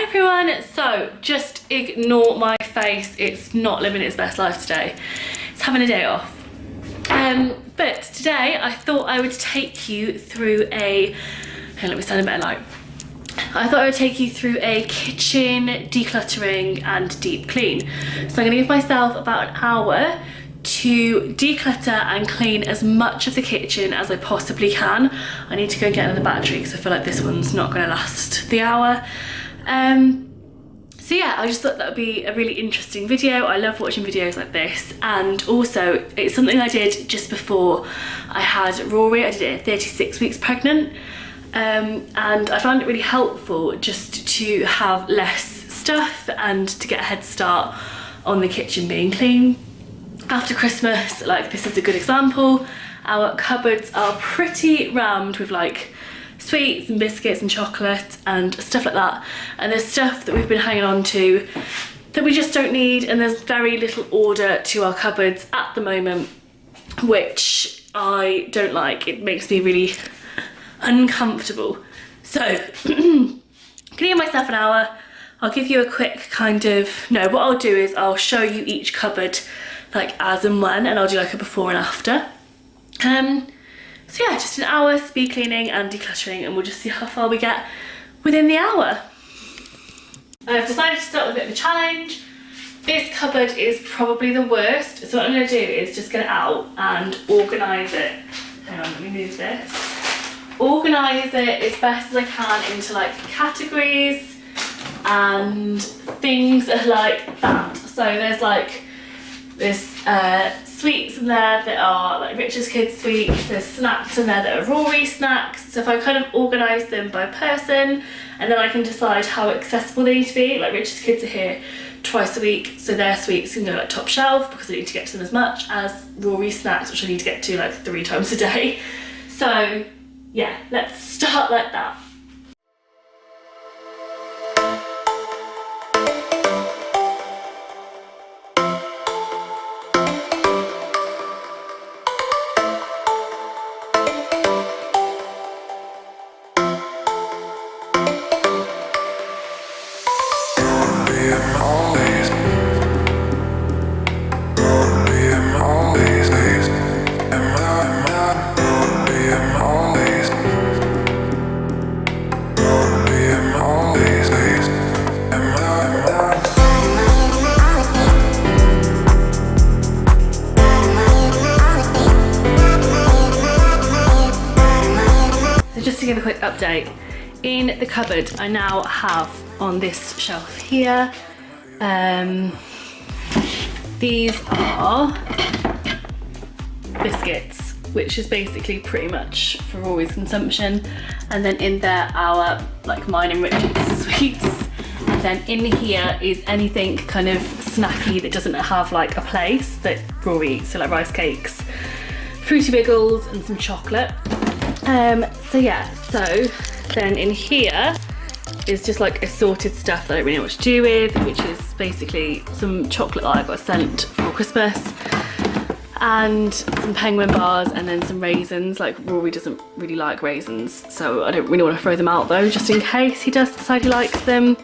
everyone, so just ignore my face, it's not living its best life today, it's having a day off. But today I thought I would take you through a, let me stand a better light. I thought I would take you through a kitchen decluttering and deep clean. So I'm going to give myself about an hour to declutter and clean as much of the kitchen as I possibly can. I need to go and get another battery because I feel like this one's not going to last the hour. So yeah, I just thought that would be a really interesting video. I love watching videos like this, and also it's something I did just before I had Rory. I did it at 36 weeks pregnant, and I found it really helpful just to have less stuff and to get a head start on the kitchen being clean. After Christmas, like this is a good example, our cupboards are pretty rammed with like sweets and biscuits and chocolate and stuff like that, and there's stuff that we've been hanging on to that we just don't need, and there's very little order to our cupboards at the moment, which I don't like. It makes me really uncomfortable. So I'm gonna give myself an hour. I'll give you a quick kind of, no, what I'll do is I'll show you each cupboard like as and when, and I'll do like a before and after. So yeah, just an hour speed cleaning and decluttering, and we'll just see how far we get within the hour. I've decided to start with a bit of a challenge. This cupboard is probably the worst, so what I'm going to do is just get it out and organise it. Hang on, let me move this. Organise it as best as I can into like categories and things like that. So there's like this sweets in there that are like Richard's kids sweets, there's snacks in there that are Rory snacks. So if I kind of organise them by person, and then I can decide how accessible they need to be. Like Richard's kids are here twice a week, so their sweets can go like top shelf because I need to get to them as much as Rory's snacks, which I need to get to like 3 times a day. So yeah, let's start like that. Just to give a quick update, in the cupboard I now have on this shelf here, these are biscuits, which is basically pretty much for Rory's consumption, and then in there our like mine and Richard's sweets, and then in here is anything kind of snacky that doesn't have like a place that Rory eats, so like rice cakes, fruity biggles and some chocolate. So yeah, so then in here is just like assorted stuff that I don't really know what to do with, which is basically some chocolate that I got sent for Christmas, and some penguin bars, and then some raisins. Like Rory doesn't really like raisins, so I don't really want to throw them out though, just in case he does decide he likes them,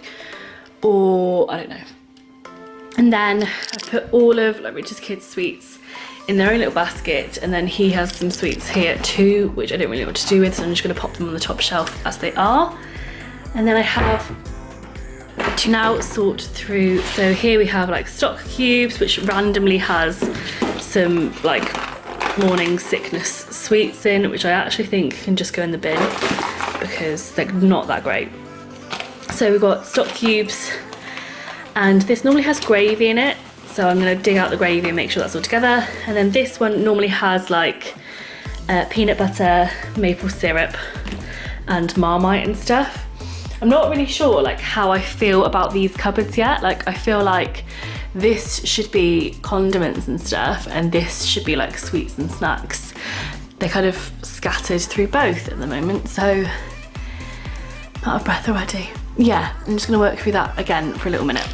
or I don't know. And then I put all of like Richard's kids' sweets in their own little basket, and then he has some sweets here too, which I don't really know what to do with, so I'm just going to pop them on the top shelf as they are. And then I have to now sort through, so here we have like stock cubes, which randomly has some like morning sickness sweets in, which I actually think can just go in the bin because they're not that great. So we've got stock cubes, and this normally has gravy in it, so I'm going to dig out the gravy and make sure that's all together. And then this one normally has like peanut butter, maple syrup and Marmite and stuff. I'm not really sure like how I feel about these cupboards yet. Like I feel like this should be condiments and stuff, and this should be like sweets and snacks. They're kind of scattered through both at the moment, so out of breath already. Yeah, I'm just going to work through that again for a little minute.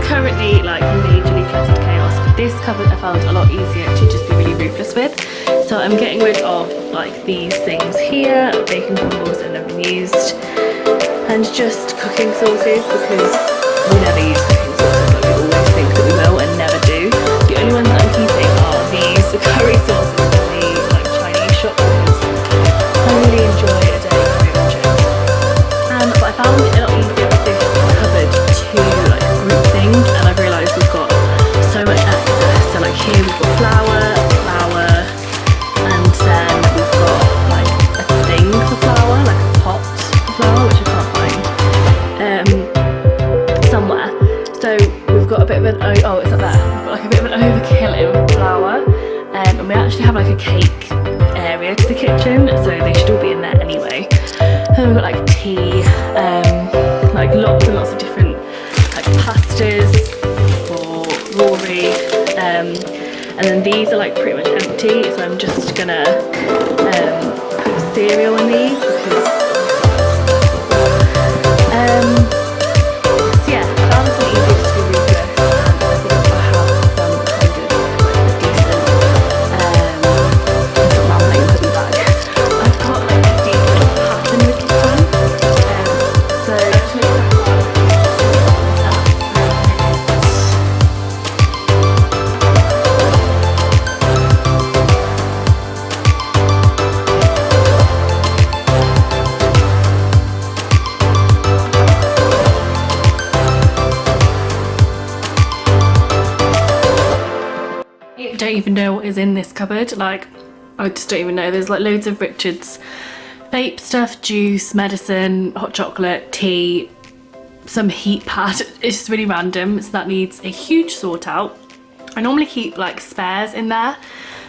currently like majorly cluttered chaos, but this cupboard I found a lot easier to just be really ruthless with. So I'm getting rid of like these things here, bacon crumbles that have never been used, and just cooking sauces because we never use cooking sauces, like we always think that we will and never do. The only ones that I'm keeping are these curry sauces from the like Chinese shop because I really enjoy a day curry on chips. But I found it a lot easier with this cupboard to like group things, and I've realised we've got so much excess. So like here we've got flour, and then we've got like a thing for flour, like a pot for flour, which I can't find somewhere. So we've got a bit of an oh, it's up there. We've got like a bit of an overkill in flour, and we actually have like a cake area to the kitchen, so they should all be in there anyway. And we've got like tea, like lots and lots of different like pastas for Rory, and then these are like pretty much empty, so I'm just gonna put cereal in these because so yeah, I found this one easy just to be ruthless, and I think I have some kind of like decent I'm sort of rambling and putting back. I've got like a decent pattern with this one, so I don't even know what is in this cupboard, like I just don't even know. There's like loads of Richard's vape stuff, juice, medicine, hot chocolate, tea, some heat pad. It's just really random, so that needs a huge sort out. I normally keep like spares in there,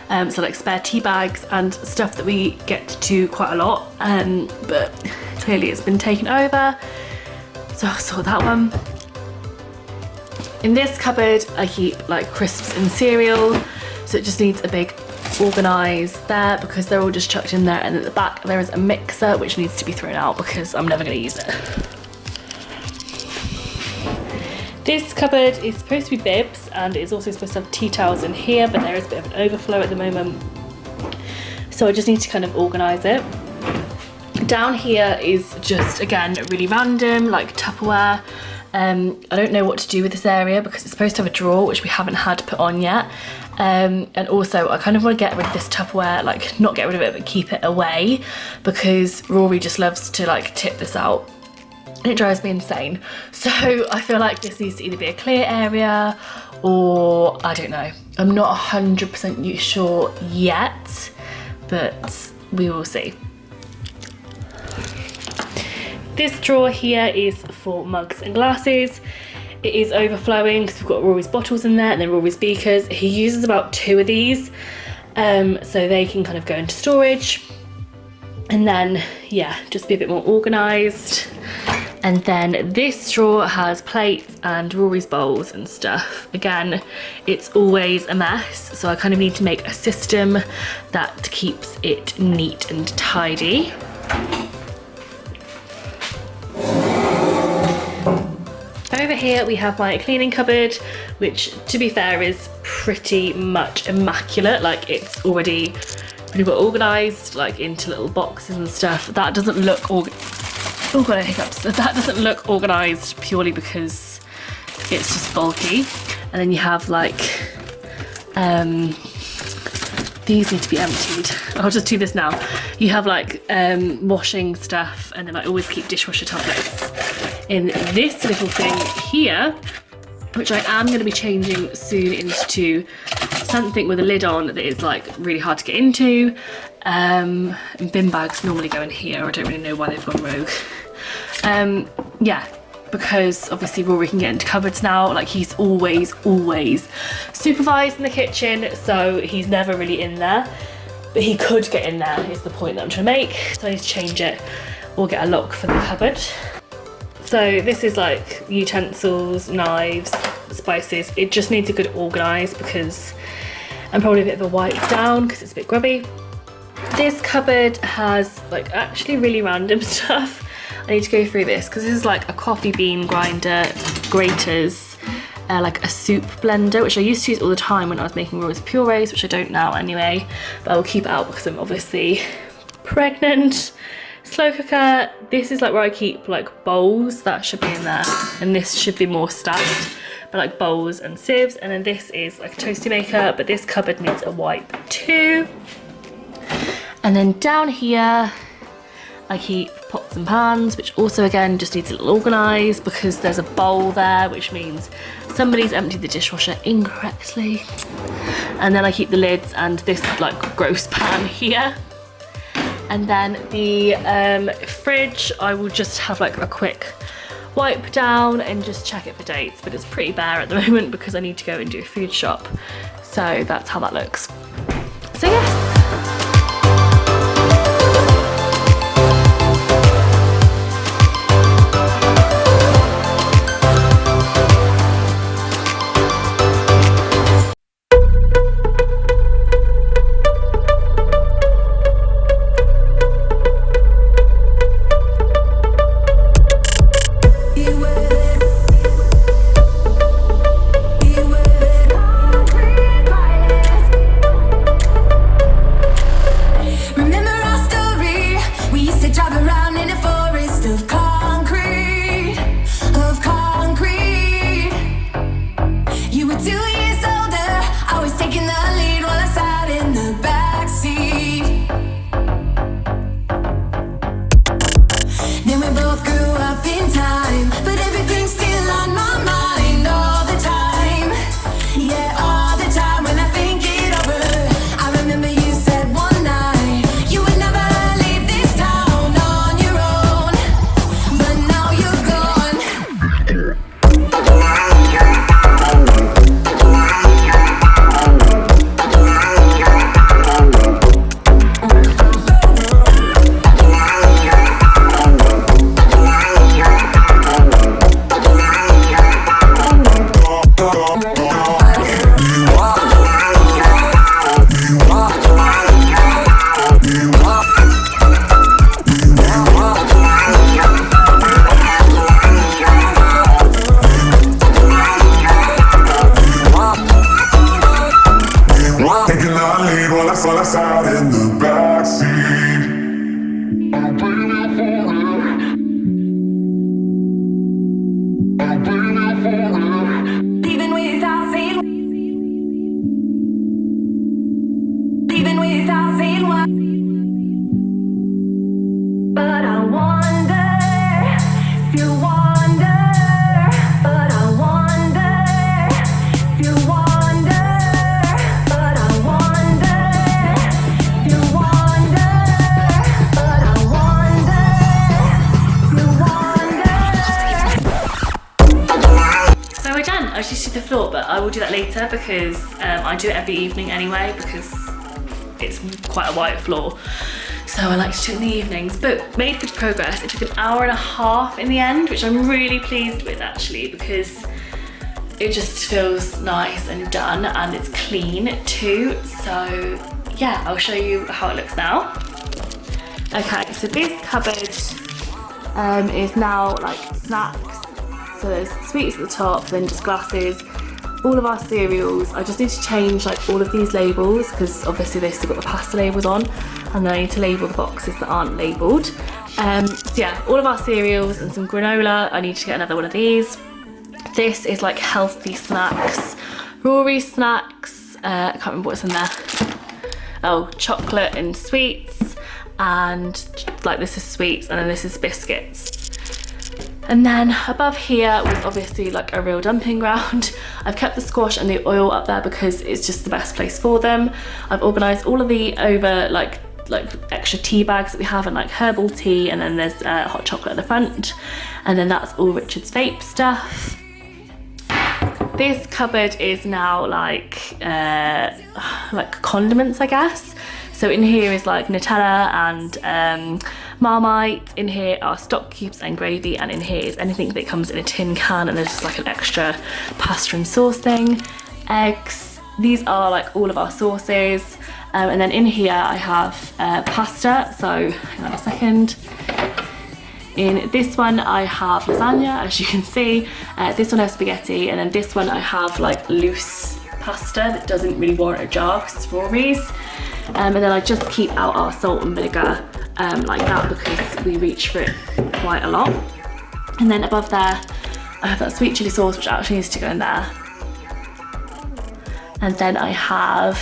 so like spare tea bags and stuff that we get to quite a lot, but clearly it's been taken over, so I'll sort that one. In this cupboard I keep like crisps and cereal, so it just needs a big organise there because they're all just chucked in there, and at the back there is a mixer which needs to be thrown out because I'm never going to use it. This cupboard is supposed to be bibs and it's also supposed to have tea towels in here, but there is a bit of an overflow at the moment, so I just need to kind of organise it. Down here is just again really random, like Tupperware. I don't know what to do with this area because it's supposed to have a drawer which we haven't had put on yet, and also I kind of want to get rid of this Tupperware, like not get rid of it but keep it away, because Rory just loves to like tip this out and it drives me insane. So I feel like this needs to either be a clear area or I don't know, I'm not 100% sure yet, but we will see. This drawer here is for mugs and glasses. It is overflowing because we've got Rory's bottles in there and then Rory's beakers. He uses about 2 of these, so they can kind of go into storage. And then, yeah, just be a bit more organised. And then this drawer has plates and Rory's bowls and stuff. Again, it's always a mess, so I kind of need to make a system that keeps it neat and tidy. Over here we have my cleaning cupboard, which to be fair is pretty much immaculate. Like it's already pretty well organised, like into little boxes and stuff. That doesn't look oh god, I hiccups. That doesn't look organised purely because it's just bulky. And then you have like these need to be emptied. I'll just do this now. You have like washing stuff, and then I always keep dishwasher tablets in this little thing here, which I am going to be changing soon into something with a lid on that is like really hard to get into. And bin bags normally go in here. I don't really know why they've gone rogue. Yeah, because obviously Rory can get into cupboards now. Like he's always supervised in the kitchen, so he's never really in there, but he could get in there is the point that I'm trying to make. So I need to change it or get a lock for the cupboard. So this is like utensils, knives, spices. It just needs a good organise because I'm probably a bit of a wipe down because it's a bit grubby. This cupboard has like actually really random stuff. I need to go through this because this is like a coffee bean grinder, graters, like a soup blender, which I used to use all the time when I was making Rory's purees, which I don't now anyway, but I will keep it out because I'm obviously pregnant. Slow cooker, this is like where I keep like bowls, that should be in there, and this should be more stacked, but like bowls and sieves. And then this is like a toasty maker, but this cupboard needs a wipe too. And then down here I keep pots and pans, which also again just needs a little organised because there's a bowl there, which means somebody's emptied the dishwasher incorrectly. And then I keep the lids and this like gross pan here. And then the fridge, I will just have like a quick wipe down and just check it for dates, but it's pretty bare at the moment because I need to go and do a food shop. So that's how that looks. So yes. I just did the floor, but I will do that later because I do it every evening anyway because it's quite a white floor. So I like to do it in the evenings, but made good progress. It took an hour and a half in the end, which I'm really pleased with actually because it just feels nice and done and it's clean too. So yeah, I'll show you how it looks now. Okay, so this cupboard is now like snacks. So there's sweets at the top, then just glasses, all of our cereals. I just need to change like all of these labels because obviously they've still got the pasta labels on, and then I need to label the boxes that aren't labelled. So yeah, all of our cereals and some granola. I need to get another one of these. This is like healthy snacks, Rory snacks. I can't remember what's in there. Oh, chocolate and sweets, and like this is sweets, and then this is biscuits. And then above here was obviously like a real dumping ground. I've kept the squash and the oil up there because it's just the best place for them. I've organised all of the over like extra tea bags that we have and like herbal tea, and then there's hot chocolate at the front, and then that's all Richard's vape stuff. This cupboard is now like condiments, I guess. So in here is like Nutella and Marmite. In here are stock cubes and gravy, and in here is anything that comes in a tin can, and there's just like an extra pasta and sauce thing. Eggs. These are like all of our sauces. And then in here I have pasta. So hang on a second. In this one I have lasagna, as you can see. This one I have spaghetti, and then this one I have like loose pasta that doesn't really warrant a jar because it's Rory's. And then I just keep out our salt and vinegar like that because we reach for it quite a lot. And then above there I have that sweet chilli sauce, which actually needs to go in there. And then I have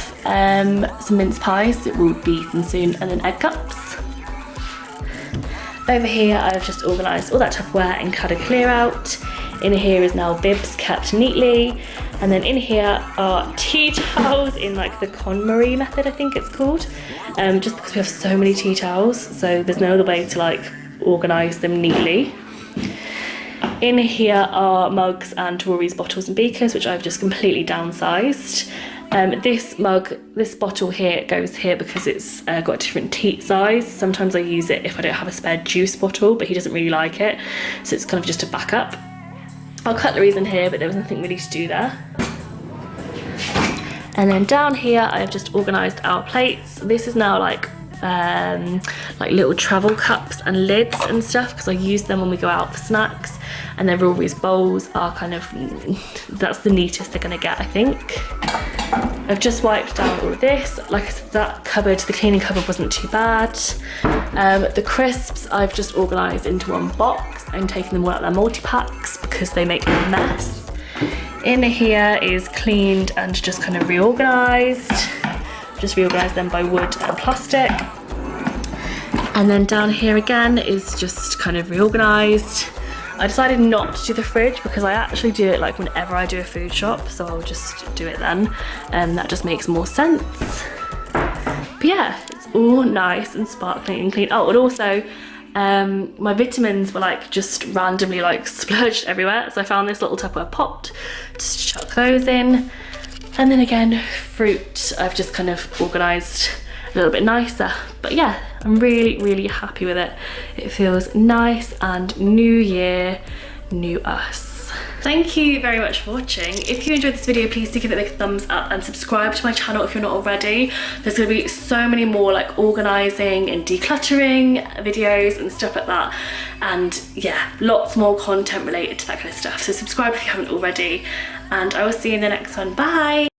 some mince pies that will be eaten soon, and then egg cups. Over here I've just organised all that Tupperware and cut a clear out. In here is now bibs kept neatly. And then in here are tea towels in like the KonMari method, I think it's called. Just because we have so many tea towels, so there's no other way to like organise them neatly. In here are mugs and Rory's bottles and beakers, which I've just completely downsized. This bottle here goes here because it's got a different teat size. Sometimes I use it if I don't have a spare juice bottle, but he doesn't really like it, so it's kind of just a backup. Our cutlery's in here, but there was nothing really to do there. And then down here I've just organised our plates. This is now like little travel cups and lids and stuff, because I use them when we go out for snacks. And then Rory's bowls are kind of, that's the neatest they're gonna get, I think. I've just wiped down all of this. Like I said, that cupboard, the cleaning cupboard wasn't too bad. The crisps I've just organised into one box and taken them all out of their multi-packs because they make a mess. In here is cleaned and just kind of reorganised. Just reorganised them by wood and plastic. And then down here again is just kind of reorganised. I decided not to do the fridge because I actually do it like whenever I do a food shop, so I'll just do it then. That just makes more sense. But yeah, it's all nice and sparkling and clean. Oh, and also my vitamins were like just randomly like splurged everywhere, so I found this little Tupperware pot, just chuck those in. And then again, fruit I've just kind of organised a little bit nicer. But yeah, I'm really, really happy with it. It feels nice and new year, new us. Thank you very much for watching. If you enjoyed this video, please do give it a big thumbs up and subscribe to my channel if you're not already. There's gonna be so many more like organising and decluttering videos and stuff like that. And yeah, lots more content related to that kind of stuff. So subscribe if you haven't already. And I will see you in the next one. Bye.